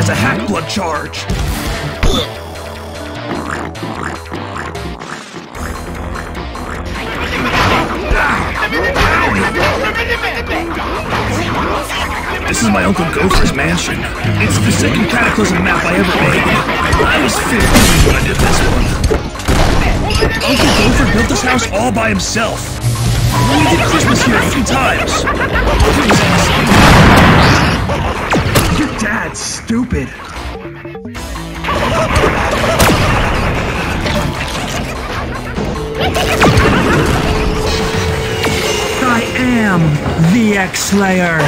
a hack blood charge. This is my Uncle Gopher's mansion. It's the second Cataclysm map I ever made. I was 15 when I did this one. Uncle Gopher built this house all by himself. We did Christmas here 3 times. Your dad's stupid. I am the X-Slayer.